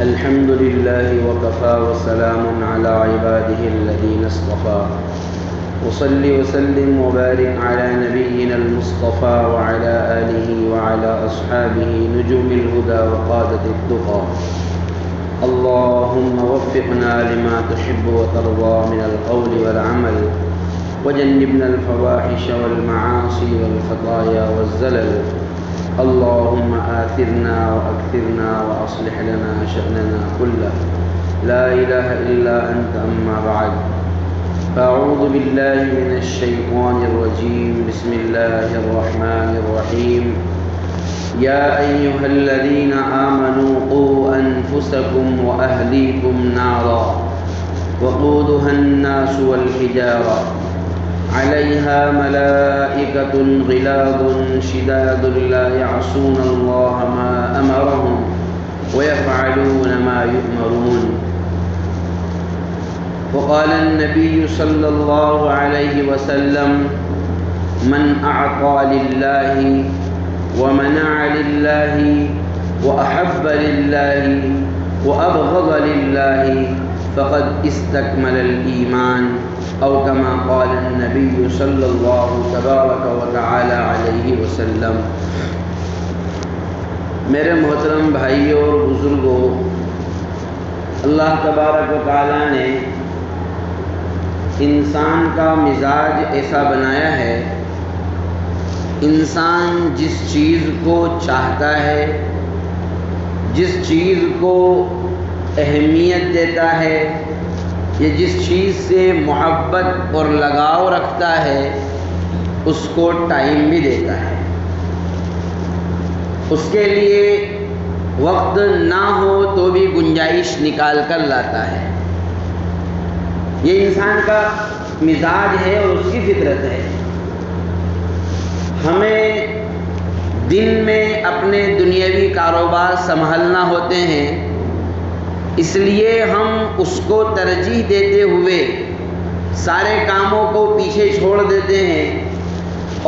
الحمد لله وكفى وسلام على عباده الذين اصطفى وصل وسلم وبارك على نبينا المصطفى وعلى آله وعلى أصحابه نجوم الهدى وقادة التقى. اللهم وفقنا لما تحب وترضى من القول والعمل وجنبنا الفواحش والمعاصي والخطايا والزلل. اللهم آثرنا وأكثرنا وأصلح لنا شأننا كله. لا إله إلا أنت أما بعد. فأعوذ بالله من الشيطان الرجيم. بسم الله الرحمن الرحيم. يا أيها الذين آمنوا قوا أنفسكم وأهليكم نارا وقودها الناس والحجارة عليها ملائكة غلاظ شداد لا يعصون الله ما أمرهم ويفعلون ما يؤمرون. وقال النبي صلى الله عليه وسلم: من أعطى لله ومنع لله وأحب لله وأبغض لله فقد استكمل الإيمان، أو كما قال النبي صلی اللہ تبارک و تعالی علیہ وسلم. میرے محترم بھائیوں اور بزرگوں، اللہ تبارک و تعالی نے انسان کا مزاج ایسا بنایا ہے، انسان جس چیز کو چاہتا ہے، جس چیز کو اہمیت دیتا ہے، یہ جس چیز سے محبت اور لگاؤ رکھتا ہے، اس کو ٹائم بھی دیتا ہے. اس کے لیے وقت نہ ہو تو بھی گنجائش نکال کر لاتا ہے. یہ انسان کا مزاج ہے اور اس کی فطرت ہے. ہمیں دن میں اپنے دنیاوی کاروبار سنبھالنا ہوتے ہیں، اس لیے ہم اس کو ترجیح دیتے ہوئے سارے کاموں کو پیچھے چھوڑ دیتے ہیں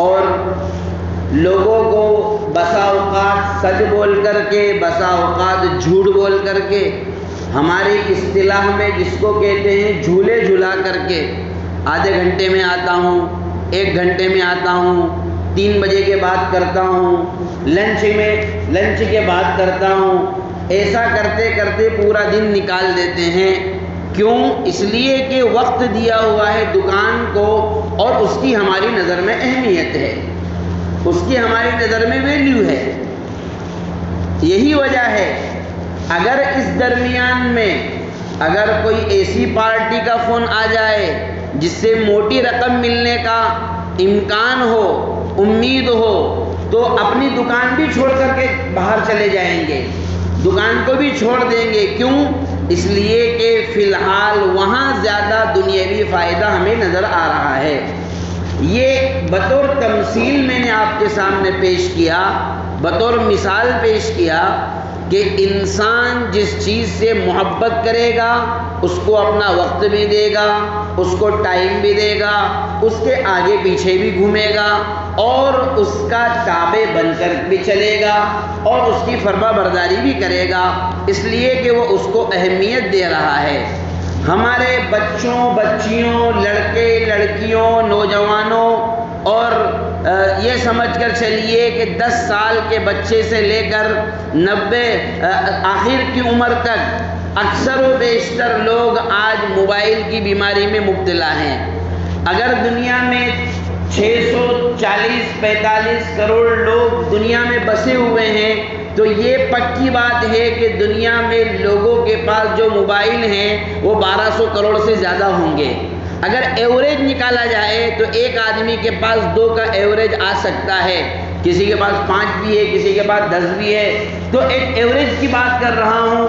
اور لوگوں کو بسا اوقات سچ بول کر کے، بسا اوقات جھوٹ بول کر کے، ہماری اصطلاح میں جس کو کہتے ہیں جھولے جھلا کر کے، آدھے گھنٹے میں آتا ہوں، 1 گھنٹے میں آتا ہوں، 3 بجے کے بعد کرتا ہوں، لنچ کے بعد کرتا ہوں، ایسا کرتے کرتے پورا دن نکال دیتے ہیں. کیوں؟ اس لیے کہ وقت دیا ہوا ہے دکان کو اور اس کی ہماری نظر میں اہمیت ہے، اس کی ہماری نظر میں ویلیو ہے. یہی وجہ ہے اگر اس درمیان میں اگر کوئی ایسی پارٹی کا فون آ جائے جس سے موٹی رقم ملنے کا امکان ہو، امید ہو، تو اپنی دکان بھی چھوڑ کر کے باہر چلے جائیں گے، دکان کو بھی چھوڑ دیں گے. کیوں؟ اس لیے کہ فی الحال وہاں زیادہ دنیاوی فائدہ ہمیں نظر آ رہا ہے. یہ بطور تمثیل میں نے آپ کے سامنے پیش کیا، بطور مثال پیش کیا کہ انسان جس چیز سے محبت کرے گا اس کو اپنا وقت بھی دے گا، اس کو ٹائم بھی دے گا، اس کے آگے پیچھے بھی گھومے گا اور اس کا تابع بن کر بھی چلے گا اور اس کی فرما برداری بھی کرے گا، اس لیے کہ وہ اس کو اہمیت دے رہا ہے. ہمارے بچوں، بچیوں، لڑکے، لڑکیوں، نوجوانوں اور یہ سمجھ کر چلیے کہ 10 سال کے بچے سے لے کر 90 آخر کی عمر تک اکثر و بیشتر لوگ آج موبائل کی بیماری میں مبتلا ہیں. اگر دنیا میں 640-45 کروڑ لوگ دنیا میں بسے ہوئے ہیں تو یہ پکی بات ہے کہ دنیا میں لوگوں کے پاس جو موبائل ہیں وہ 1200 کروڑ سے زیادہ ہوں گے. اگر ایوریج نکالا جائے تو ایک آدمی کے پاس 2 کا ایوریج آ سکتا ہے، کسی کے پاس 5 بھی ہے، کسی کے پاس 10 بھی ہے. تو ایک ایوریج کی بات کر رہا ہوں.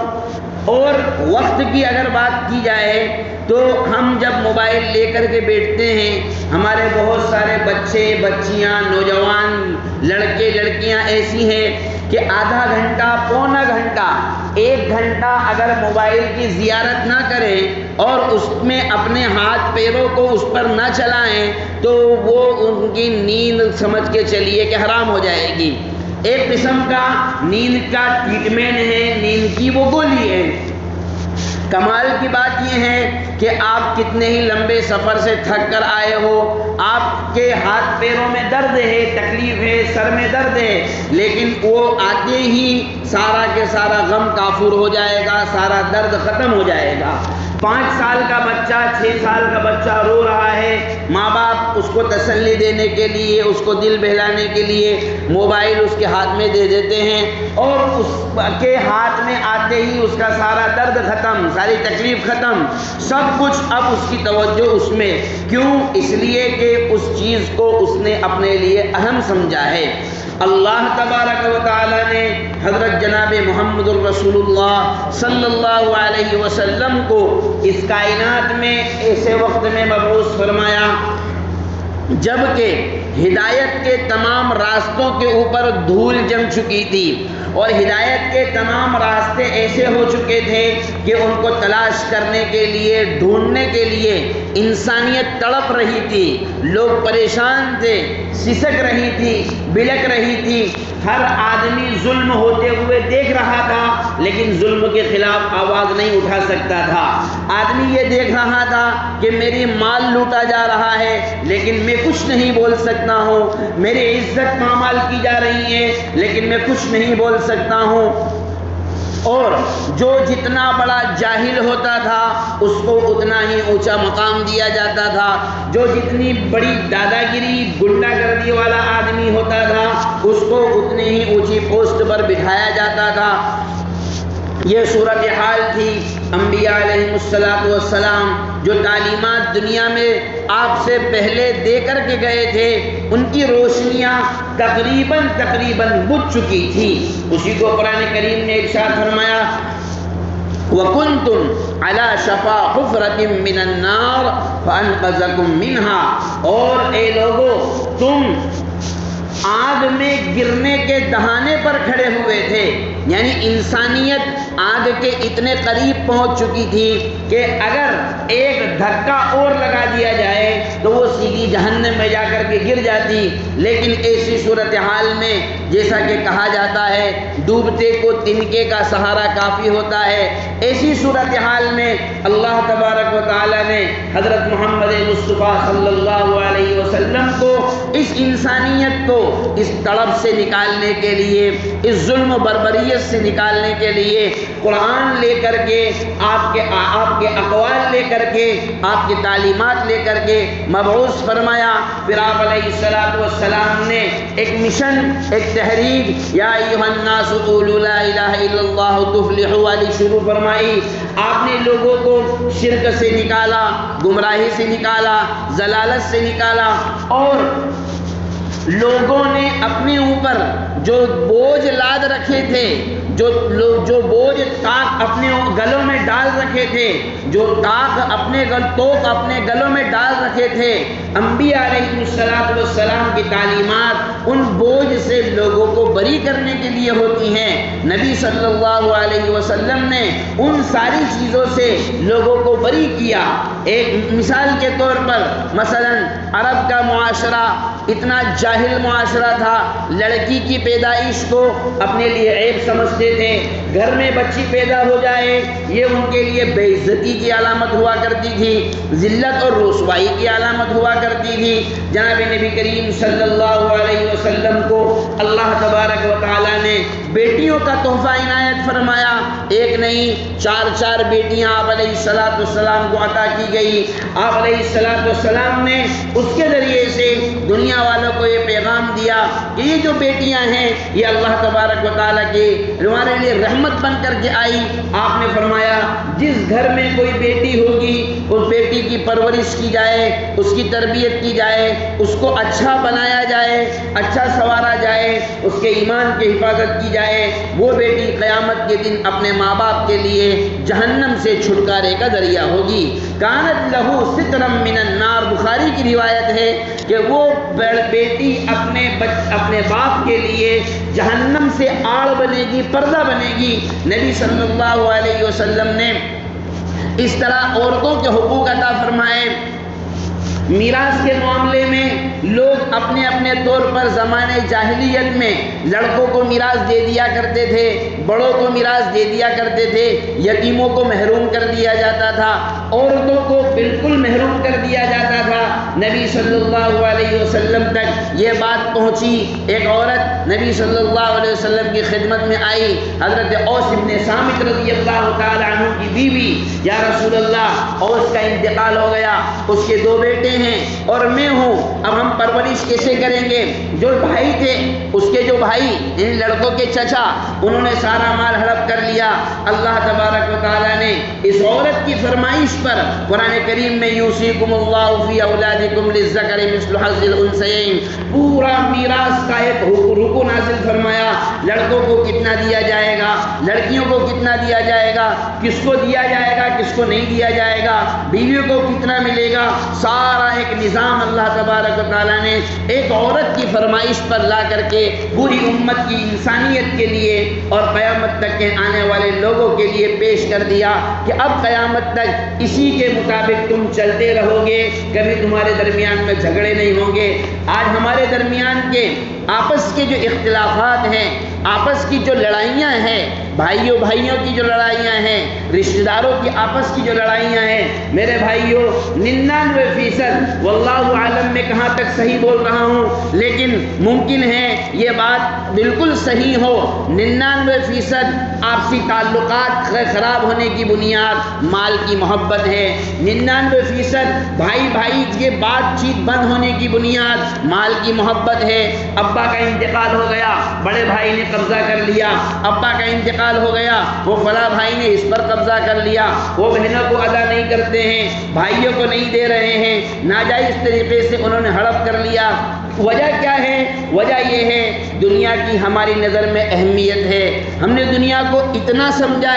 اور وقت کی اگر بات کی جائے تو ہم جب موبائل لے کر کے بیٹھتے ہیں، ہمارے بہت سارے بچے، بچیاں، نوجوان، لڑکے، لڑکیاں ایسی ہیں کہ آدھا گھنٹہ، پونا گھنٹہ، 1 گھنٹہ اگر موبائل کی زیارت نہ کریں اور اس میں اپنے ہاتھ پیروں کو اس پر نہ چلائیں تو وہ ان کی نیند سمجھ کے چلیے کہ حرام ہو جائے گی. ایک قسم کا نیند کا ٹریٹمنٹ ہے، نیند کی وہ گولی ہے۔ کمال کی بات یہ ہے کہ آپ کتنے ہی لمبے سفر سے تھک کر آئے ہو، آپ کے ہاتھ پیروں میں درد ہے، تکلیف ہے، سر میں درد ہے، لیکن وہ آتے ہی سارا کے سارا غم کافور ہو جائے گا، سارا درد ختم ہو جائے گا۔ 5 سال کا بچہ، 6 سال کا بچہ رو رہا ہے، ماں باپ اس کو تسلی دینے کے لیے، اس کو دل بہلانے کے لیے موبائل اس کے ہاتھ میں دے دیتے ہیں، اور اس کے ہاتھ میں آتے ہی اس کا سارا درد ختم، ساری تکلیف ختم، سب کچھ اب اس کی توجہ اس میں۔ کیوں؟ اس لیے کہ اس چیز کو اس نے اپنے لیے اہم سمجھا ہے۔ اللہ تبارک و تعالی نے حضرت جناب محمد الرسول اللہ صلی اللہ علیہ وسلم کو اس کائنات میں ایسے وقت میں مبعوث فرمایا جبکہ ہدایت کے تمام راستوں کے اوپر دھول جم چکی تھی، اور ہدایت کے تمام راستے ایسے ہو چکے تھے کہ ان کو تلاش کرنے کے لیے، ڈھونڈنے کے لیے انسانیت تڑپ رہی تھی، لوگ پریشان تھے، سسک رہی تھی، بلک رہی تھی، ہر آدمی ظلم ہوتے ہوئے دیکھ رہا تھا لیکن ظلم کے خلاف آواز نہیں اٹھا سکتا تھا۔ آدمی یہ دیکھ رہا تھا کہ میری مال لوٹا جا رہا ہے لیکن میں کچھ نہیں بول سکتا ہوں، میری عزت پامال کی جا رہی ہے لیکن میں کچھ نہیں بول سکتا ہوں، اور جو جتنا بڑا جاہل ہوتا تھا اس کو اتنا ہی اونچا مقام دیا جاتا تھا، جو جتنی بڑی دادا گیری، غنڈہ گردی والا آدمی ہوتا تھا اس کو اتنی ہی اونچی پوسٹ پر بٹھایا جاتا تھا۔ یہ صورتحال تھی انبیاء علیہ السلام جو تعلیمات دنیا میں آپ سے پہلے دے کر کے گئے تھے، ان کی روشنیاں تقریباً بجھ چکی تھی۔ اسی کو قرآن کریم نے ارشاد فرمایا وَكُنْتُمْ عَلَى شَفَا حُفْرَةٍ مِّنَ النَّارِ فَأَنْقَذَكُم مِّنْهَا، اور اے لوگو تم آگ میں گرنے کے دہانے پر کھڑے ہوئے تھے، یعنی انسانیت آگ کے اتنے قریب پہنچ چکی تھی کہ اگر ایک دھکا اور لگا دیا جائے تو وہ سیدھی جہنم میں جا کر کے گر جاتی، لیکن ایسی صورتحال میں جیسا کہ کہا جاتا ہے ڈوبتے کو تنکے کا سہارا کافی ہوتا ہے، ایسی صورتحال میں اللہ تبارک و تعالی نے حضرت محمد مصطفیٰ صلی اللہ علیہ وسلم کو اس انسانیت کو اس تڑپ سے نکالنے کے لیے، اس ظلم و بربریت سے نکالنے کے لیے قرآن لے کر کے، آپ کے اقوال لے کر کے، آپ کی تعلیمات لے کر کے مبعوث فرمایا۔ پھر آپ علیہ السلام نے ایک مشن، ایک تحریک، یا ایھا الناس قولوا لا الہ الا اللہ تفلحوا والی شروع فرمائی۔ آپ نے لوگوں کو شرک سے نکالا، گمراہی سے نکالا، ضلالت سے نکالا، اور لوگوں نے اپنے اوپر جو بوجھ لاد رکھے تھے، جو بوجھ تاک اپنے گلوں میں ڈال رکھے تھے، جو توق اپنے گلوں میں ڈال رکھے تھے، انبیاء علیہ السلام کی تعلیمات ان بوجھ سے لوگوں کو بری کرنے کے لیے ہوتی ہیں۔ نبی صلی اللہ علیہ وسلم نے ان ساری چیزوں سے لوگوں کو بری کیا۔ ایک مثال کے طور پر مثلا عرب کا معاشرہ اتنا جاہل معاشرہ تھا، لڑکی کی پیدائش کو اپنے لیے عیب سمجھتے تھے، گھر میں بچی پیدا ہو جائے یہ ان کے لیے بے عزتی کی علامت ہوا کرتی تھی، ذلت اور رسوائی کی علامت ہوا کرتی تھی۔ جناب نبی کریم صلی اللہ علیہ وسلم کو اللہ تبارک و تعالی نے بیٹیوں کا تحفہ عنایت فرمایا، ایک نہیں 4 بیٹیاں آپ علیہ السلام کو عطا کی گئی۔ آپ علیہ السلام نے اس کے ذریعے سے دنیا والوں کو یہ پیغام دیا کہ یہ جو بیٹیاں ہیں یہ اللہ تبارک و تعالیٰ کے ہمارے لیے رحمت بن کر کے آئی۔ آپ نے فرمایا جس گھر میں کوئی بیٹی ہوگی اس بیٹی کی پرورش کی جائے، اس کی تربیت کی جائے، اس کو اچھا بنایا جائے، اچھا سنوارا جائے، اس کے ایمان کی حفاظت کی جائے، وہ بیٹی قیامت کے دن اپنے ماں باپ کے لیے جہنم سے چھٹکارے کا ذریعہ ہوگی۔ کانت لہو سترم من النار، بخاری کی روایت ہے کہ وہ بیٹی اپنے باپ کے لیے جہنم سے آڑ بنے گی، پردہ بنے گی۔ نبی صلی اللہ علیہ وسلم نے اس طرح عورتوں کے حقوق عطا فرمائے۔ میراث کے معاملے میں لوگ اپنے اپنے طور پر زمانے جاہلیت میں لڑکوں کو میراث دے دیا کرتے تھے، بڑوں کو میراث دے دیا کرتے تھے، یتیموں کو محروم کر دیا جاتا تھا، عورتوں کو بالکل محروم کر دیا جاتا تھا۔ نبی صلی اللہ علیہ وسلم تک یہ بات پہنچی۔ ایک عورت نبی صلی اللہ علیہ وسلم کی خدمت میں آئی، حضرت اوس بن صامت رضی اللہ تعالی عنہ کی بیوی، یا رسول اللہ اوس کا انتقال ہو گیا، اس کے 2 بیٹے ہیں اور میں ہوں، اب ہم پرورش کیسے کریں گے؟ جو بھائی تھے، اس کے جو بھائی، ان لڑکوں کے چچا، انہوں نے سارا مال ہڑپ کر لیا۔ اللہ تبارک و تعالیٰ نے اس عورت کی فرمائش پر قرآن کریم میں یوصیکم اللہ فی اولادکم للذکر مثل حظ الانثیین، پورا میراث کا ایک رکو نازل فرمایا۔ لڑکوں کو کتنا دیا جائے گا، لڑکیوں کو کتنا دیا جائے گا، کس کو دیا جائے گا، کس کو نہیں دیا جائے گا، بیویوں کو کتنا ملے گا، سارا ایک نظام اللہ تبارک و تعالیٰ نے ایک عورت کی فرمائش پر لا کر کے پوری امت کی انسانیت کے لیے اور قیامت تک کے آنے والے لوگوں کے لیے پیش کر دیا کہ اب قیامت تک اسی کے مطابق تم چلتے رہو گے، کبھی تمہارے درمیان میں جھگڑے نہیں ہوں گے۔ آج ہمارے درمیان کے آپس کے جو اختلافات ہیں، آپس کی جو لڑائیاں ہیں، بھائیوں کی جو لڑائیاں ہیں، رشتہ داروں کی آپس کی جو لڑائیاں ہیں، میرے بھائیوں 99% واللہ عالم میں کہاں تک صحیح بول رہا ہوں، لیکن ممکن ہے یہ بات بالکل صحیح ہو، 99% آپسی تعلقات خراب ہونے کی بنیاد مال کی محبت ہے، 99% بھائی کے بات چیت بند ہونے کی بنیاد مال کی محبت ہے۔ ابا کا انتقال ہو گیا، بڑے بھائی نے قبضہ کر لیا، ابا کا انتقال ہو گیا، وہ فلاں بھائی نے اس پر قبضہ کر لیا، وہ بہنوں کو ادا نہیں کرتے ہیں، بھائیوں کو نہیں دے رہے ہیں، ناجائز طریقے سے انہوں نے ہڑپ کر لیا۔ وجہ کیا ہے؟ وجہ یہ ہے دنیا کی ہماری نظر میں اہمیت ہے، ہم نے دنیا کو اتنا سمجھا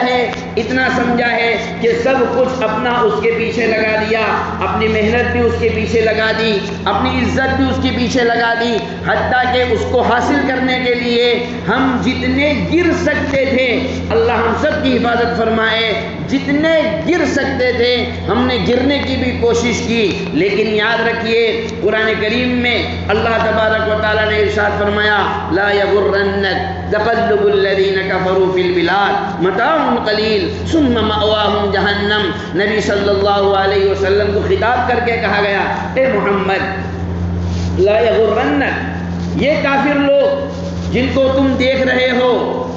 ہے کہ سب کچھ اپنا اس کے پیچھے لگا دیا، اپنی محنت بھی اس کے پیچھے لگا دی، اپنی عزت بھی اس کے پیچھے لگا دی، حتیٰ کہ اس کو حاصل کرنے کے لیے ہم جتنے گر سکتے تھے، اللہ ہم سب کی حفاظت فرمائے، جتنے گر سکتے تھے ہم نے گرنے کی بھی کوشش کی، لیکن یاد رکھیے قرآن کریم میں اللہ تبارک و تعالیٰ نے ارشاد فرمایا لا یغرنک تقلب الذین کفروا فی البلاد متاع قلیل ثم مأواہم جہنم۔ نبی صلی اللہ علیہ وسلم کو خطاب کر کے کہا گیا، اے محمد لا یغرنک، یہ کافر لوگ جن کو تم دیکھ رہے ہو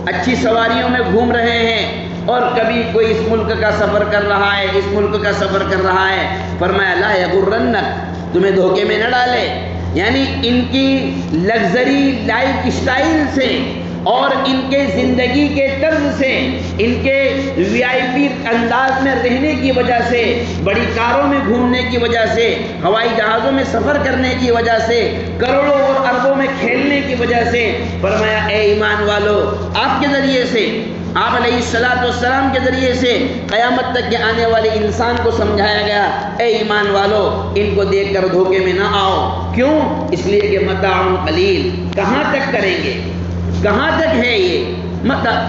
اچھی سواریوں میں گھوم رہے ہیں اور کبھی کوئی اس ملک کا سفر کر رہا ہے، اس ملک کا سفر کر رہا ہے، فرمایا لا یغرنک، تمہیں دھوکے میں نہ ڈالے، یعنی ان کی لگژری لائف اسٹائل سے اور ان کے زندگی کے طرز سے، ان کے وی آئی پی انداز میں رہنے کی وجہ سے، بڑی کاروں میں گھومنے کی وجہ سے، ہوائی جہازوں میں سفر کرنے کی وجہ سے، کروڑوں اور اربوں میں کھیلنے کی وجہ سے، فرمایا اے ایمان والو، آپ کے ذریعے سے، آپ علیہ السلام کے ذریعے سے قیامت تک کے آنے والے انسان کو سمجھایا گیا، اے ایمان والو ان کو دیکھ کر دھوکے میں نہ آؤ۔ کیوں؟ اس لیے کہ متاع قلیل، کہاں تک کریں گے، کہاں تک ہے یہ،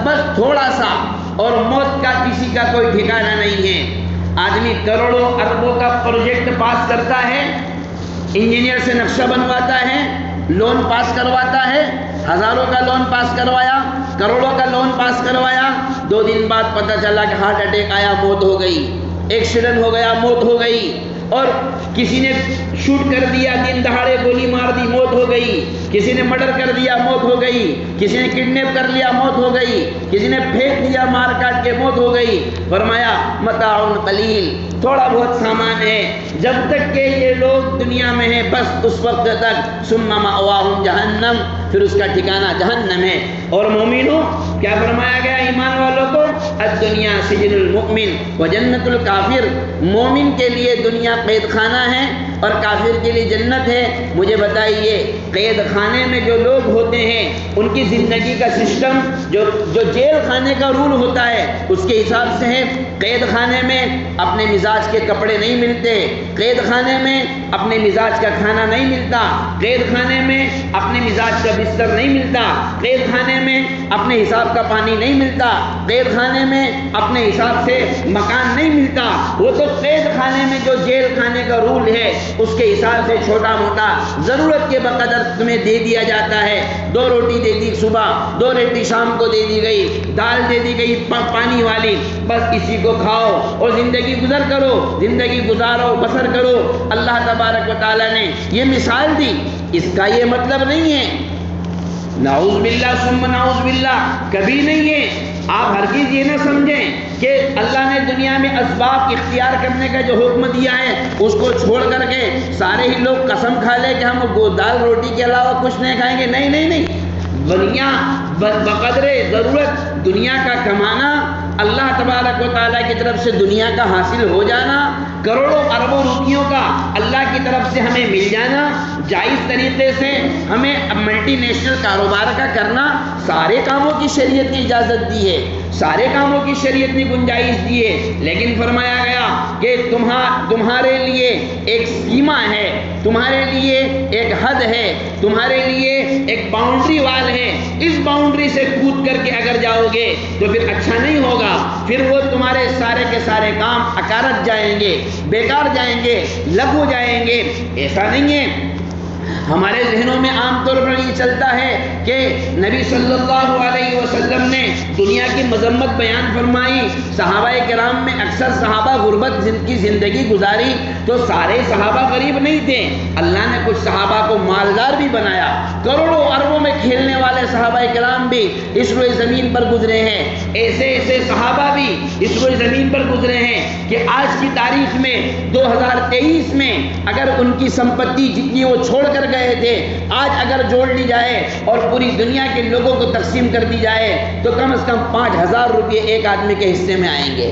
بس تھوڑا سا، اور موت کا کسی کا کوئی ٹھکانہ نہیں ہے۔ آدمی کروڑوں اربوں کا پروجیکٹ پاس کرتا ہے، انجینئر سے نقشہ بنواتا ہے، لون پاس کرواتا ہے، ہزاروں کا لون پاس کروایا، کروڑوں کا لون پاس کروایا، 2 دن بعد پتہ چلا کہ ہارٹ اٹیک آیا، موت ہو گئی، ایکسیڈنٹ ہو گیا، موت ہو گئی، اور کسی نے شوٹ کر دیا، دن دہاڑے گولی مار دی، موت ہو گئی، کسی نے مرڈر کر دیا، موت ہو گئی، کسی نے کڈنیپ کر لیا، موت ہو گئی، کسی نے پھینک دیا مار کاٹ کے، موت ہو گئی۔ فرمایا متاع قلیل، تھوڑا بہت سامان ہے، جب تک کہ یہ لوگ دنیا میں ہیں بس اس وقت تک، ثم مأواہم جہنم، پھر اس کا ٹھکانہ جہنم ہے۔ اور مومنوں کیا فرمایا گیا ایمان والوں کو؟ الدنیا سجن المؤمن و جنت الکافر، مومن کے لیے دنیا قید خانہ ہے اور کافر کے لیے جنت ہے۔ مجھے بتائیے قید خانے میں جو لوگ ہوتے ہیں ان کی زندگی کا سسٹم جو جیل خانے کا رول ہوتا ہے اس کے حساب سے ہے۔ قید خانے میں اپنے مزاج کے کپڑے نہیں ملتے، قید خانے میں اپنے مزاج کا کھانا نہیں ملتا، قید خانے میں اپنے مزاج کا بستر نہیں ملتا، قید خانے میں اپنے حساب کا پانی نہیں ملتا، قید خانے میں اپنے حساب سے مکان نہیں ملتا۔ وہ تو قید خانے میں جو جیل خانے کا رول ہے اس کے حساب سے چھوٹا موٹا ضرورت کے بقدر تمہیں دے دیا جاتا ہے۔ 2 روٹی دے دی صبح، 2 روٹی شام کو دے دی گئی، دال دے دی گئی پانی والی، بس اسی کو کھاؤ اور زندگی گزر کرو، زندگی گزارو، بسر کرو۔ اللہ تبارک و تعالیٰ نے یہ مثال دی، اس کا یہ مطلب نہیں ہے، نعوذ باللہ ثم نعوذ باللہ، کبھی نہیں ہے۔ آپ ہرگز یہ نہ سمجھیں کہ اللہ نے دنیا میں اسباب اختیار کرنے کا جو حکم دیا ہے اس کو چھوڑ کر کے سارے ہی لوگ قسم کھا لے کہ ہم دال روٹی کے علاوہ کچھ نہیں کھائیں گے۔ نہیں نہیں نہیں، دنیا بقدر ضرورت دنیا کا کمانا، اللہ تبارک و تعالیٰ کی طرف سے دنیا کا حاصل ہو جانا، کروڑوں اربوں روپیوں کا اللہ کی طرف سے ہمیں مل جانا، جائز طریقے سے ہمیں ملٹی نیشنل کاروبار کا کرنا، سارے کاموں کی شریعت نے اجازت دی ہے، سارے کاموں کی شریعت نے گنجائش دی ہے، لیکن فرمایا گیا کہ تمہارے لیے ایک سیما ہے، تمہارے لیے ایک حد ہے، تمہارے لیے ایک باؤنڈری وال ہے، اس باؤنڈری سے کود کر کے اگر جاؤ گے تو پھر اچھا نہیں ہوگا، پھر وہ تمہارے سارے کے سارے کام اکارت جائیں گے، بیکار جائیں گے، لغو جائیں گے۔ ایسا نہیں ہے، ہمارے ذہنوں میں عام طور پر یہ چلتا ہے کہ نبی صلی اللہ علیہ وسلم نے دنیا کی مذمت بیان فرمائی، صحابہ کرام میں اکثر صحابہ غربت کی زندگی گزاری، تو سارے صحابہ غریب نہیں تھے، اللہ نے کچھ صحابہ کو مالدار بھی بنایا، کروڑوں اربوں میں کھیلنے والے صحابہ کرام بھی اس روئے زمین پر گزرے ہیں، ایسے ایسے صحابہ بھی اس روئے زمین پر گزرے ہیں کہ آج کی تاریخ میں 2023 میں اگر ان کی سمپتی جتنی وہ چھوڑ کر گئے تھے آج اگر جوڑ لی جائے اور پوری دنیا کے لوگوں کو تقسیم کر دی جائے تو کم از کم 5,000 روپئے ایک آدمی کے حصے میں آئیں گے،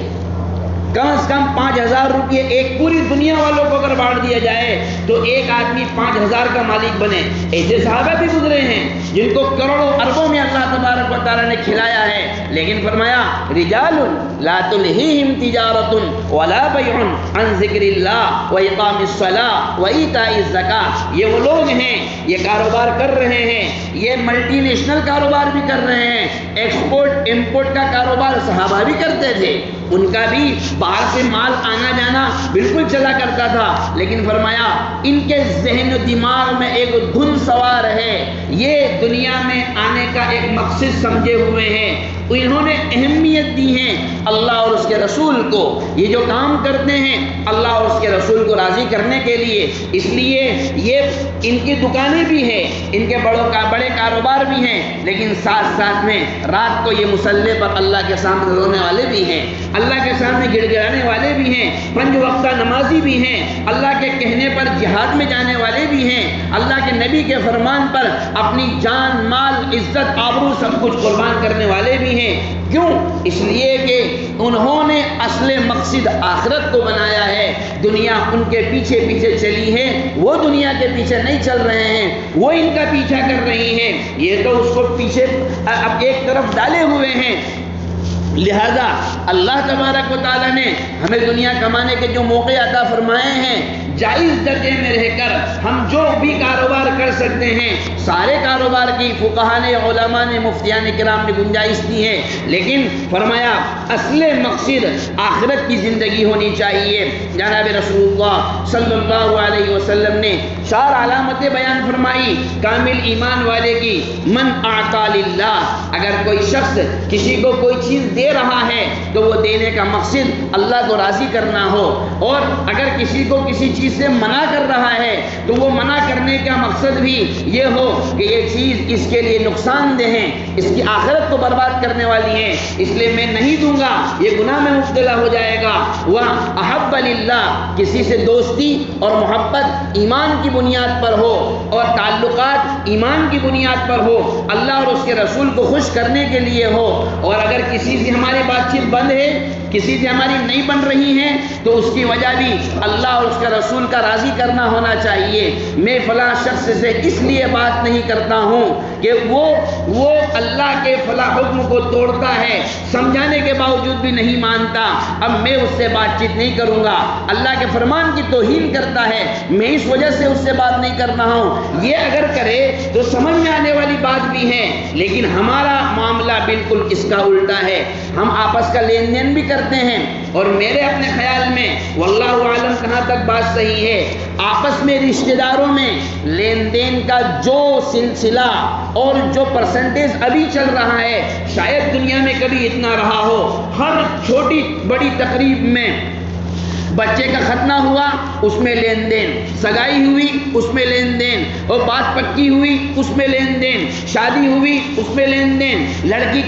کم از کم 5,000 روپئے ایک پوری دنیا والوں کو اگر بانٹ دیا جائے تو ایک آدمی 5,000 کا مالک بنے۔ ایسے صحابہ بھی گزرے ہیں جن کو کروڑوں اربوں میں اللہ تبارک و تعالیٰ نے کھلایا ہے، لیکن فرمایا رجال لا تلہیہم تجارت ولا بیع عن ذکر اللہ واقام الصلاۃ وایتاء الزکاۃ، یہ وہ لوگ ہیں یہ کاروبار کر رہے ہیں، یہ ملٹی نیشنل کاروبار بھی کر رہے ہیں، ایکسپورٹ امپورٹ کا کاروبار صحابہ بھی کرتے تھے، ان کا بھی باہر سے مال آنا جانا بالکل چلا کرتا تھا، لیکن فرمایا ان کے ذہن و دماغ میں ایک دھن سوار ہے، یہ دنیا میں آنے کا ایک مقصد سمجھے ہوئے ہیں، انہوں نے اہمیت دی ہے اللہ اور اس کے رسول کو، یہ جو کام کرتے ہیں اللہ اور اس کے رسول کو راضی کرنے کے لیے، اس لیے یہ ان کی دکانیں بھی ہیں، ان کے بڑے کاروبار بھی ہیں، لیکن ساتھ ساتھ میں رات کو یہ مصلے پر اللہ کے سامنے رونے والے بھی ہیں، اللہ کے سامنے گڑ گڑانے والے بھی ہیں، 5 وقتہ نمازی بھی ہیں، اللہ کے کہنے پر جہاد میں جانے والے بھی ہیں، اللہ کے نبی کے فرمان پر اپنی جان مال عزت آبرو سب کچھ قربان کرنے والے بھی ہیں۔ کیوں؟ اس لیے کہ انہوں نے اصل مقصد آخرت کو بنایا ہے، دنیا ان کے پیچھے پیچھے چلی ہے، وہ دنیا کے پیچھے نہیں چل رہے ہیں، وہ ان کا پیچھا کر رہی ہیں، یہ تو اس کو پیچھے اب ایک طرف ڈالے ہوئے ہیں۔ لہذا اللہ تبارک و تعالیٰ نے ہمیں دنیا کمانے کے جو موقع عطا فرمائے ہیں، جائز درجے میں رہ کر ہم جو بھی کاروبار کر سکتے ہیں، سارے کاروبار کی فقہاء نے، علماء نے، مفتیان کرام نے گنجائش دی ہے، لیکن فرمایا اصل مقصد آخرت کی زندگی ہونی چاہیے۔ جناب رسول اللہ صلی اللہ علیہ وسلم نے 4 علامتیں بیان فرمائی کامل ایمان والے کی۔ من اعطا للہ، اگر کوئی شخص کسی کو کوئی چیز دے رہا ہے تو وہ دینے کا مقصد اللہ کو راضی کرنا ہو، اور اگر کسی کو کسی چیز سے منع کر رہا ہے تو وہ منع کرنے کا مقصد بھی یہ ہو کہ یہ چیز اس کے لیے نقصان دہ ہے، اس کی آخرت کو برباد کرنے والی ہے، اس لیے میں نہیں دوں گا، یہ گناہ میں مبتلا ہو جائے گا۔ وہ احب للہ، کسی سے دوستی اور محبت ایمان کی بنیاد پر ہو اور تعلقات ایمان کی بنیاد پر ہو، اللہ اور اس کے رسول کو خوش کرنے کے لیے ہو، اور اگر کسی سے ہماری بات چیت بند ہے، کسی سے ہماری نہیں بن رہی ہے تو اس کی وجہ بھی اللہ اور اس کے رسول رسول کا راضی کرنا ہونا چاہیے. میں فلاں شخص سے اس لیے بات نہیں کرتا ہوں کہ وہ اللہ کے فلاں حکم کو توڑتا ہے, سمجھانے کے باوجود بھی نہیں مانتا, اب میں اس سے بات چیت نہیں کروں گا. اللہ کے فرمان کی توہین کرتا ہے, میں اس وجہ سے اس سے بات نہیں کر رہا ہوں. یہ اگر کرے تو سمجھ میں آنے والی بات بھی ہے, لیکن ہمارا معاملہ بالکل اس کا الٹا ہے. ہم آپس کا لین دین بھی کرتے ہیں, اور میرے اپنے خیال میں واللہ عالم کہاں تک بات صحیح ہے, آپس میں رشتہ داروں میں لین دین کا جو سلسلہ اور جو پرسنٹیج ابھی چل رہا ہے شاید دنیا میں کبھی اتنا رہا ہو. ہر چھوٹی بڑی تقریب میں بچے کا ختنہ ہوا اس میں لین دین, سگائی ہوئی اس میں لین دین, اور بات پکی ہوئی اس میں لین دین, شادی ہوئی اس میں لین دین. لڑکی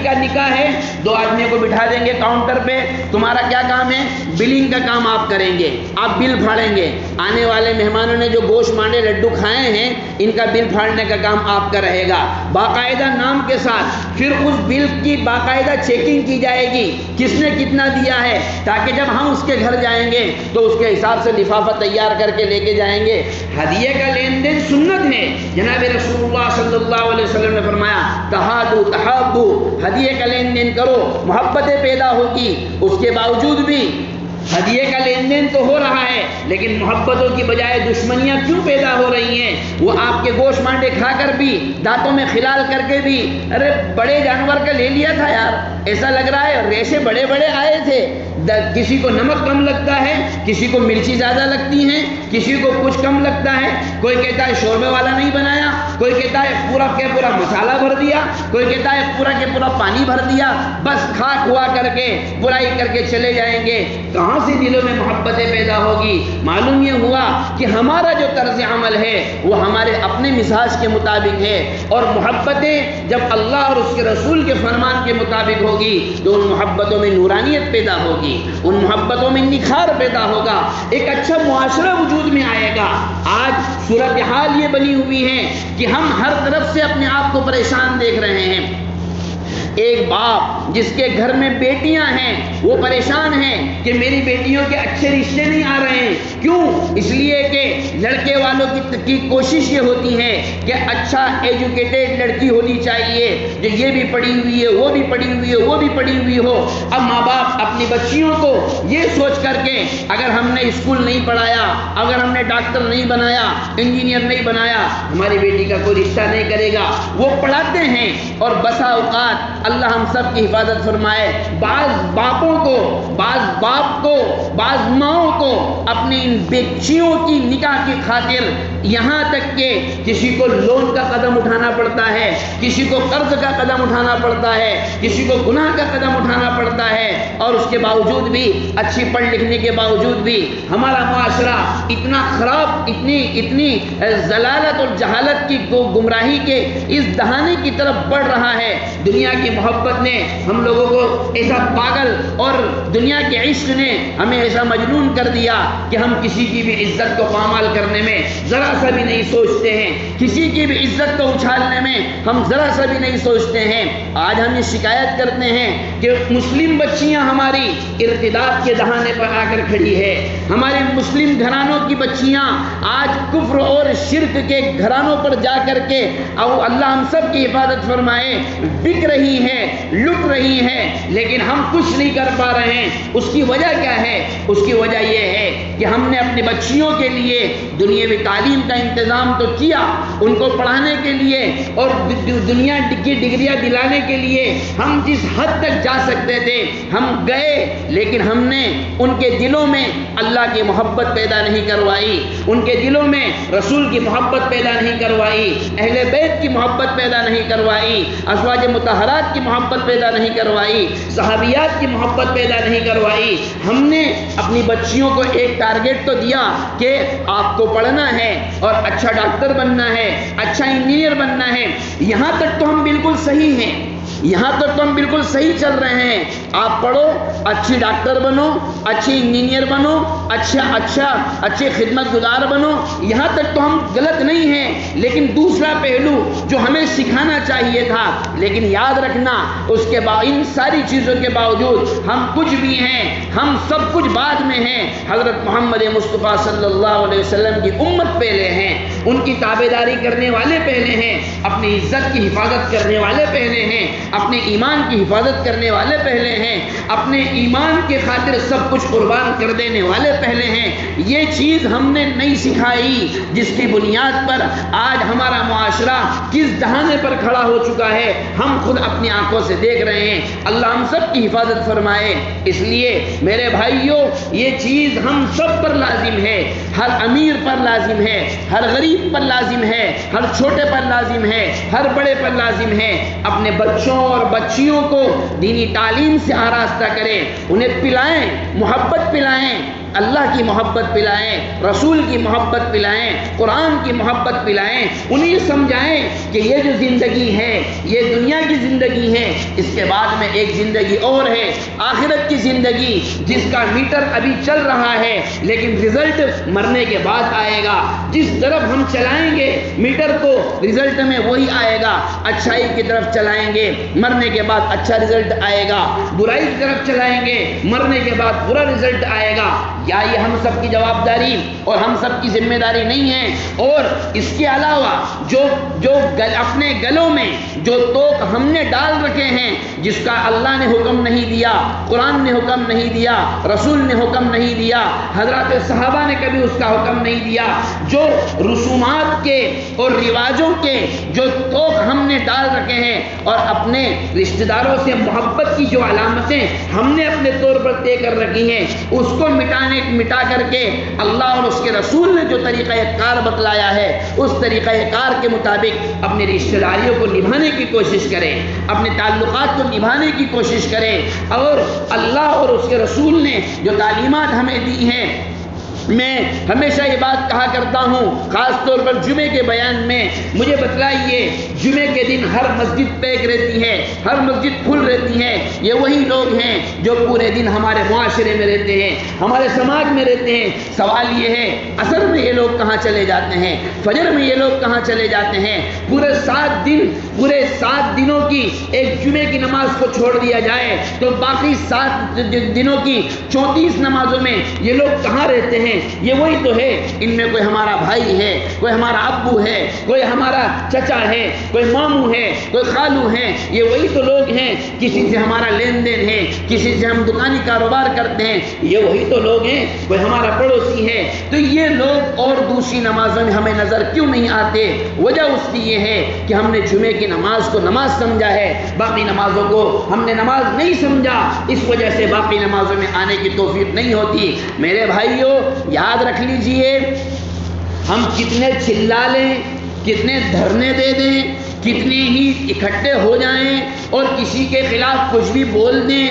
کا نکاح ہے, 2 آدمیوں کو بٹھا دیں گے کاؤنٹر پہ, تمہارا کیا کام ہے, بلنگ کا کام آپ کریں گے, آپ بل پھاڑیں گے. آنے والے مہمانوں نے جو گوشت مانڈے لڈو کھائے ہیں ان کا بل پھاڑنے کا کام آپ کا رہے گا, باقاعدہ نام کے ساتھ. پھر اس بل کی باقاعدہ چیکنگ کی جائے گی کس نے کتنا دیا ہے, تاکہ جب ہم اس کے گھر جائیں گے تو اس کے حساب سے لفافہ تیار کر کے لے کے جائیں گے. ہدیے کا لین دین سنت ہے. جناب رسول اللہ صلی اللہ علیہ وسلم نے فرمایا تہادو تحابو, ہدیے کا لین دین کرو, محبتیں پیدا ہوگی. اس کے باوجود بھی ہدیے کا لین دین تو ہو رہا ہے, لیکن محبتوں کی بجائے دشمنیاں کیوں پیدا ہو رہی ہیں؟ وہ آپ کے گوشت مانڈے کھا کر بھی, دانتوں میں خلال کر کے بھی, ارے بڑے جانور کا لے لیا تھا یار, ایسا لگ رہا ہے ریشے بڑے بڑے آئے تھے. کسی کو نمک کم لگتا ہے, کسی کو مرچی زیادہ لگتی ہیں, کسی کو کچھ کم لگتا ہے. کوئی کہتا ہے شوربے والا نہیں بنایا, کوئی کہتا ہے پورا کے پورا مسالہ بھر دیا, کوئی کہتا ہے پورا کے پورا پانی بھر دیا, بس کھا کھوا کر کے برائی کر کے چلے جائیں گے. کہاں سے دلوں میں محبتیں پیدا ہوگی؟ معلوم یہ ہوا کہ ہمارا جو طرز عمل ہے وہ ہمارے اپنے مزاج کے مطابق ہے, اور محبتیں جب اللہ اور اس کے رسول کے فرمان کے مطابق ہوگی تو ان محبتوں میں نورانیت پیدا ہوگی, ان محبتوں میں نکھار پیدا ہوگا, ایک اچھا معاشرہ وجود میں آئے گا. آج صورتحال یہ بنی ہوئی ہے کہ ہم ہر طرف سے اپنے آپ کو پریشان دیکھ رہے ہیں. ایک باپ جس کے گھر میں بیٹیاں ہیں وہ پریشان ہیں کہ میری بیٹیوں کے اچھے رشتے نہیں آ رہے ہیں. کیوں؟ اس لیے کہ لڑکے والوں کی کوشش یہ ہوتی ہے کہ اچھا ایجوکیٹڈ لڑکی ہونی چاہیے, جو یہ بھی پڑھی ہوئی ہے, وہ بھی پڑھی ہوئی ہے, وہ بھی پڑھی ہوئی ہو. اب ماں باپ اپنی بچیوں کو یہ سوچ کر کے اگر ہم نے اسکول نہیں پڑھایا, اگر ہم نے ڈاکٹر نہیں بنایا, انجینئر نہیں بنایا, ہماری بیٹی کا کوئی رشتہ نہیں کرے گا. وہ پڑھاتے ہیں, اور بسا اوقات اللہ ہم سب کی حفاظت فرمائے, بعض باپوں کو, بعض باپ کو, بعض ماؤں کو اپنی ان بچیوں کی نکاح کی خاطر یہاں تک کہ کسی کو لون کا قدم اٹھانا پڑتا ہے, کسی کو قرض کا قدم اٹھانا پڑتا ہے, کسی کو گناہ کا قدم اٹھانا پڑتا ہے. اور اس کے باوجود بھی, اچھی پڑھ لکھنے کے باوجود بھی ہمارا معاشرہ اتنا خراب, اتنی ضلالت اور جہالت کی گمراہی کے اس دہانے کی طرف بڑھ رہا ہے. دنیا کی محبت نے ہم لوگوں کو ایسا پاگل, اور دنیا کے عشق نے ہمیں ایسا مجنون کر دیا کہ ہم کسی کی بھی عزت کو پامال کرنے میں ذرا سا بھی نہیں سوچتے ہیں, کسی کی بھی عزت کو اچھالنے میں ہم ذرا سا بھی نہیں سوچتے ہیں. آج ہم یہ شکایت کرتے ہیں کہ مسلم بچیاں ہماری ارتداد کے دہانے پر آ کر کھڑی ہے, ہمارے مسلم گھرانوں کی بچیاں آج کفر اور شرک کے گھرانوں پر جا کر کے, اور اللہ ہم سب کی حفاظت فرمائے, بک رہی ہے, لٹ رہی ہے, لیکن ہم کچھ نہیں کر پا رہے ہیں. اس کی وجہ کیا ہے؟ اس کی وجہ یہ ہے کہ ہم نے اپنی بچیوں کے لیے دنیاوی تعلیم کا انتظام تو کیا, ان کو پڑھانے کے لیے اور دنیا کی ڈگریاں دلانے کے لیے ہم جس حد تک جا سکتے تھے ہم گئے, لیکن ہم نے ان کے دلوں میں اللہ کی محبت پیدا نہیں کروائی, ان کے دلوں میں رسول کی محبت پیدا نہیں کروائی, اہل بیت کی محبت پیدا نہیں کروائی, ازواج مطہرات کی محبت پیدا نہیں کروائی, صحابیات کی محبت پیدا نہیں کروائی. ہم نے اپنی بچیوں کو ایک ٹارگٹ تو دیا کہ آپ کو پڑھنا ہے اور اچھا ڈاکٹر بننا ہے, اچھا انجینئر بننا ہے. یہاں تک تو ہم بالکل صحیح ہیں, یہاں تک تو ہم بالکل صحیح چل رہے ہیں. آپ پڑھو, اچھی ڈاکٹر بنو, اچھی انجینئر بنو, اچھے خدمت گزار بنو، یہاں تک تو ہم غلط نہیں ہیں، لیکن دوسرا پہلو جو ہمیں سکھانا چاہیے تھا، لیکن یاد رکھنا اس کے بعد ان ساری چیزوں کے باوجود ہم کچھ بھی ہیں، ہم سب کچھ بعد میں ہیں، حضرت محمد مصطفیٰ صلی اللہ علیہ وسلم کی امت پہلے ہیں، ان کی تابعداری کرنے والے پہلے ہیں، اپنی عزت کی حفاظت کرنے والے پہلے ہیں، اپنے ایمان کی حفاظت کرنے والے پہلے ہیں، اپنے ایمان کے خاطر سب کچھ قربان کر دینے والے پہلے ہیں۔ یہ چیز ہم نے نہیں سکھائی، جس کی بنیاد پر آج ہمارا معاشرہ کس دہانے پر کھڑا ہو چکا ہے ہم خود اپنی آنکھوں سے دیکھ رہے ہیں۔ اللہ ہم سب کی حفاظت فرمائے۔ اس لیے میرے بھائیوں، یہ چیز ہم سب پر لازم ہے، ہر امیر پر لازم ہے، ہر غریب پر لازم ہے، ہر چھوٹے پر لازم ہے، ہر بڑے پر لازم ہے۔ اپنے بچوں اور بچیوں کو دینی تعلیم سے آراستہ کریں، انہیں پلائیں، محبت پلائیں، اللہ کی محبت پلائیں، رسول کی محبت پلائیں، قرآن کی محبت پلائیں، انہیں سمجھائیں کہ یہ جو زندگی ہے یہ دنیا کی زندگی ہے، اس کے بعد میں ایک زندگی اور ہے، آخرت کی زندگی، جس کا میٹر ابھی چل رہا ہے لیکن رزلٹ مرنے کے بعد آئے گا۔ جس طرف ہم چلائیں گے میٹر کو، رزلٹ میں وہی آئے گا۔ اچھائی کی طرف چلائیں گے، مرنے کے بعد اچھا رزلٹ آئے گا، برائی کی طرف چلائیں گے، مرنے کے بعد برا رزلٹ آئے گا۔ یا یہ ہم سب کی جوابداری اور ہم سب کی ذمہ داری نہیں ہے؟ اور اس کے علاوہ جو اپنے گلوں میں جو توق ہم نے ڈال رکھے ہیں، جس کا اللہ نے حکم نہیں دیا، قرآن نے حکم نہیں دیا، رسول نے حکم نہیں دیا، حضرات صحابہ نے کبھی اس کا حکم نہیں دیا، جو رسومات کے اور رواجوں کے جو توق ہم نے ڈال رکھے ہیں، اور اپنے رشتہ داروں سے محبت کی جو علامتیں ہم نے اپنے طور پر طے کر رکھی ہیں، اس کو مٹا کر کے اللہ اور اس کے رسول نے جو طریقہ کار بتلایا ہے، اس طریقہ کار کے مطابق اپنے رشتہ داریوں کو نبھانے کی کوشش کریں، اپنے تعلقات کو نبھانے کی کوشش کریں، اور اللہ اور اس کے رسول نے جو تعلیمات ہمیں دی ہیں، میں ہمیشہ یہ بات کہا کرتا ہوں، خاص طور پر جمعے کے بیان میں، مجھے بتلائیے جمعے کے دن ہر مسجد پیک رہتی ہے، ہر مسجد کھل رہتی ہے، یہ وہی لوگ ہیں جو پورے دن ہمارے معاشرے میں رہتے ہیں، ہمارے سماج میں رہتے ہیں۔ سوال یہ ہے، عصر میں یہ لوگ کہاں چلے جاتے ہیں؟ فجر میں یہ لوگ کہاں چلے جاتے ہیں؟ پورے 7 دنوں کی ایک جمعے کی نماز کو چھوڑ دیا جائے تو باقی 7 دنوں کی 34 نمازوں میں یہ لوگ کہاں رہتے ہیں؟ یہ وہی تو ہے، ان میں کوئی ہمارا بھائی ہے، کوئی ہمارا ابو ہے، کوئی ہمارا چچا ہے، کوئی ماموں ہے، کوئی خالو ہے، یہ وہی تو لوگ ہیں، کسی سے ہمارا لین دین ہے، کسی سے ہم دکانی کاروبار کرتے ہیں، یہ وہی تو لوگ ہیں، کوئی ہمارا پڑوسی ہے۔ تو یہ لوگ اور دوسری نمازوں میں ہمیں نظر کیوں نہیں آتے؟ وجہ اس کی یہ ہے کہ ہم نے جمعے کی نماز کو نماز سمجھا ہے، باقی نمازوں کو ہم نے نماز نہیں سمجھا، اس وجہ سے باقی نمازوں میں آنے کی توفیق نہیں ہوتی۔ میرے بھائیوں، یاد رکھ لیجئے، ہم کتنے چلا لیں، کتنے دھرنے دے دیں، کتنے ہی اکٹھے ہو جائیں اور کسی کے خلاف کچھ بھی بول دیں،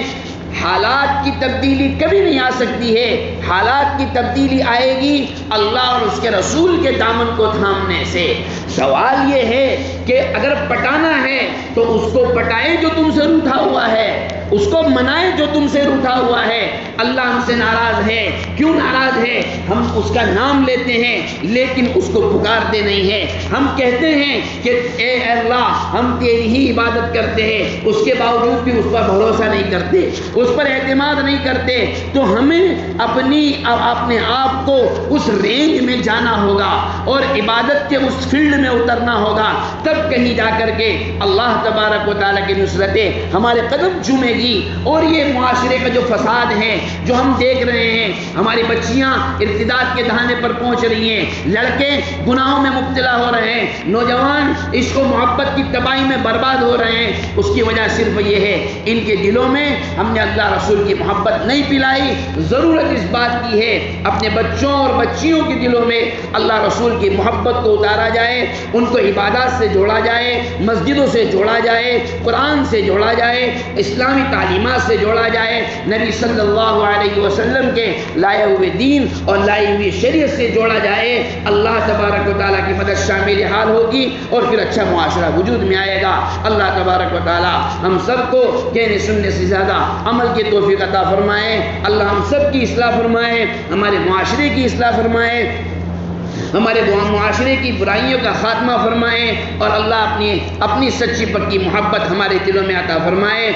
حالات کی تبدیلی کبھی نہیں آ سکتی ہے۔ حالات کی تبدیلی آئے گی اللہ اور اس کے رسول کے دامن کو تھامنے سے۔ سوال یہ ہے کہ اگر پٹانا ہے تو اس کو پٹائیں جو تم سے روٹھا ہوا ہے، اس کو منائیں جو تم سے روٹھا ہوا ہے۔ اللہ ہم سے ناراض ہے، کیوں ناراض ہے؟ ہم اس کا نام لیتے ہیں لیکن اس کو پکارتے نہیں ہیں۔ ہم کہتے ہیں کہ اے اللہ ہم تیری ہی عبادت کرتے ہیں، اس کے باوجود بھی اس پر بھروسہ نہیں کرتے، اس پر اعتماد نہیں کرتے۔ تو ہمیں اپنے آپ کو اس رینج میں جانا ہوگا اور عبادت کے اس فیلڈ میں اترنا ہوگا، تب کہیں جا کر کے اللہ تبارک و تعالیٰ کی نصرتیں ہمارے قدم چومے گی۔ اور یہ معاشرے کا جو فساد ہے جو ہم دیکھ رہے ہیں، ہماری بچیاں ارتداد کے دہانے پر پہنچ رہی ہیں، لڑکے گناہوں میں مبتلا ہو رہے ہیں، نوجوان عشق و محبت کی تباہی میں برباد ہو رہے ہیں، اس کی وجہ صرف یہ ہے ان کے دلوں میں ہم نے اللہ رسول کی محبت نہیں پلائی۔ ضرورت اس بات کی ہے اپنے بچوں اور بچیوں کے دلوں میں اللہ رسول کی محبت کو اتارا جائے، ان کو عبادات سے جوڑا جائے، مسجدوں سے جوڑا جائے، قرآن سے جوڑا جائے، اسلامی تعلیمات سے جوڑا جائے، نبی صلی اللہ علیہ وسلم کے لائے ہوئے دین اور لائی ہوئی شریعت سے جوڑا جائے، اللہ تبارک و تعالیٰ کی مدد شامل حال ہوگی اور پھر اچھا معاشرہ وجود میں آئے گا۔ اللہ تبارک و تعالیٰ ہم سب کو کہنے سننے سے زیادہ عمل کی توفیق عطا فرمائے۔ اللہ ہم سب کی اصلاح فرمائے، ہمارے معاشرے کی اصلاح فرمائے، ہمارے معاشرے کی برائیوں کا خاتمہ فرمائے، اور اللہ اپنی سچی پکی محبت ہمارے دلوں میں عطا فرمائے۔